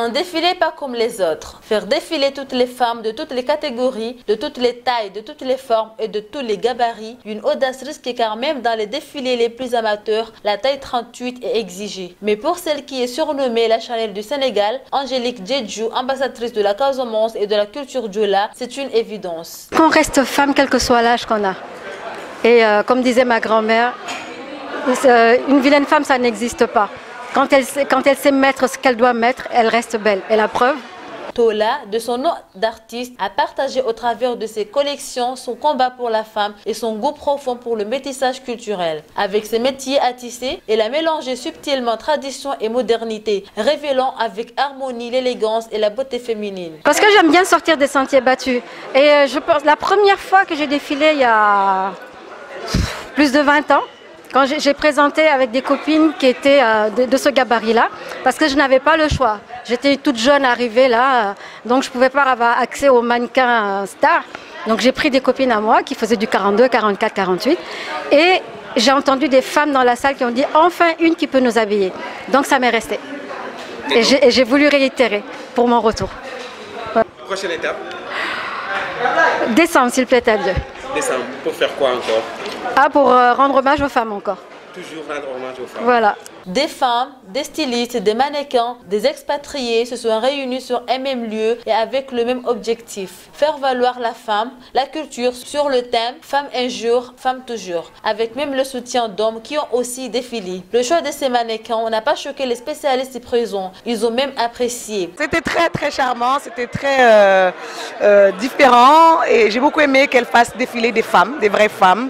Un défilé pas comme les autres. Faire défiler toutes les femmes de toutes les catégories, de toutes les tailles, de toutes les formes et de tous les gabarits. Une audace risquée car même dans les défilés les plus amateurs, la taille 38 est exigée. Mais pour celle qui est surnommée la Chanel du Sénégal, Angélique Djedjou, ambassadrice de la Casamance et de la culture diola, c'est une évidence. Qu'on reste femme quel que soit l'âge qu'on a. Et comme disait ma grand-mère, une vilaine femme ça n'existe pas. Quand elle sait mettre ce qu'elle doit mettre, elle reste belle. Et la preuve? Tola, de son nom d'artiste, a partagé au travers de ses collections son combat pour la femme et son goût profond pour le métissage culturel. Avec ses métiers à tisser, elle a mélangé subtilement tradition et modernité, révélant avec harmonie l'élégance et la beauté féminine. Parce que j'aime bien sortir des sentiers battus. Et je pense la première fois que j'ai défilé il y a plus de 20 ans, quand j'ai présenté avec des copines qui étaient de ce gabarit-là, parce que je n'avais pas le choix. J'étais toute jeune arrivée là, donc je ne pouvais pas avoir accès aux mannequins stars. Donc j'ai pris des copines à moi qui faisaient du 42, 44, 48. Et j'ai entendu des femmes dans la salle qui ont dit « enfin une qui peut nous habiller ». Donc ça m'est resté. Et j'ai voulu réitérer pour mon retour. Voilà. Prochaine étape? Décembre, s'il plaît à Dieu. Décembre, pour faire quoi encore? Ah, pour rendre hommage aux femmes encore. Toujours rendre hommage aux femmes. Voilà. Des femmes, des stylistes, des mannequins, des expatriés se sont réunis sur un même lieu et avec le même objectif. Faire valoir la femme, la culture sur le thème « Femme un jour, femme toujours » avec même le soutien d'hommes qui ont aussi défilé. Le choix de ces mannequins n'a pas choqué les spécialistes présents. Ils ont même apprécié. C'était très charmant, c'était très différent et j'ai beaucoup aimé qu'elle fasse défiler des femmes, des vraies femmes,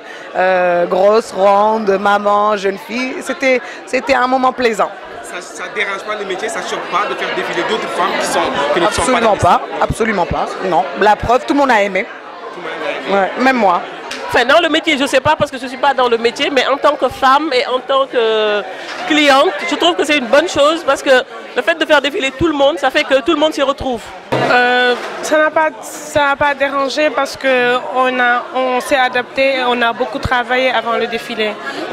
grosses, rondes, mamans, jeunes filles. C'était un moment plaisant. Ça ne dérange pas le métier, ça ne choque pas de faire défiler d'autres femmes qui ne sont pas. Absolument pas, non. La preuve, tout le monde a aimé. Tout le monde a aimé. Ouais, même moi. Enfin, dans le métier, je ne sais pas parce que je ne suis pas dans le métier, mais en tant que femme et en tant que cliente, je trouve que c'est une bonne chose parce que le fait de faire défiler tout le monde, ça fait que tout le monde s'y retrouve. Ça n'a pas dérangé parce qu'on s'est adapté, on a beaucoup travaillé avant le défilé.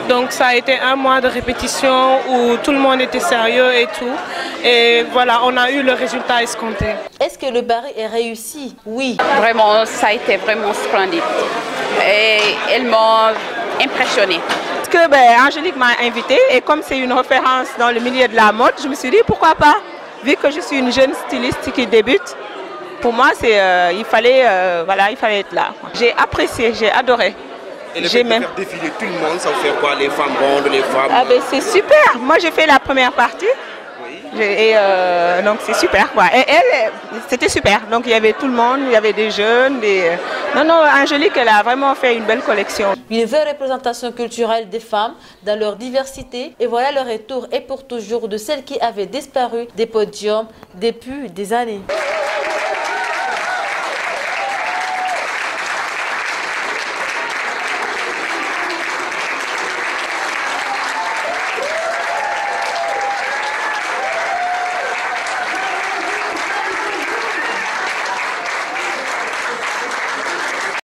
Donc ça a été un mois de répétition où tout le monde était sérieux et tout. Et voilà, on a eu le résultat escompté. Est-ce que le pari est réussi? Oui. Vraiment, ça a été vraiment splendide. Et elles m'ont impressionnée. Parce que Angélique m'a invitée et comme c'est une référence dans le milieu de la mode, je me suis dit pourquoi pas. Vu que je suis une jeune styliste qui débute, pour moi il fallait être là. J'ai apprécié, j'ai adoré. Et le fait de faire défiler tout le monde, ça vous fait quoi? Les femmes rondes, les femmes... Ah ben c'est super. Moi j'ai fait la première partie. Oui. Et donc c'est super quoi. Et elle, c'était super. Donc il y avait tout le monde, il y avait des jeunes, Non, Angélique, elle a vraiment fait une belle collection. Une vraie représentation culturelle des femmes dans leur diversité. Et voilà le retour et pour toujours de celles qui avaient disparu des podiums depuis des années.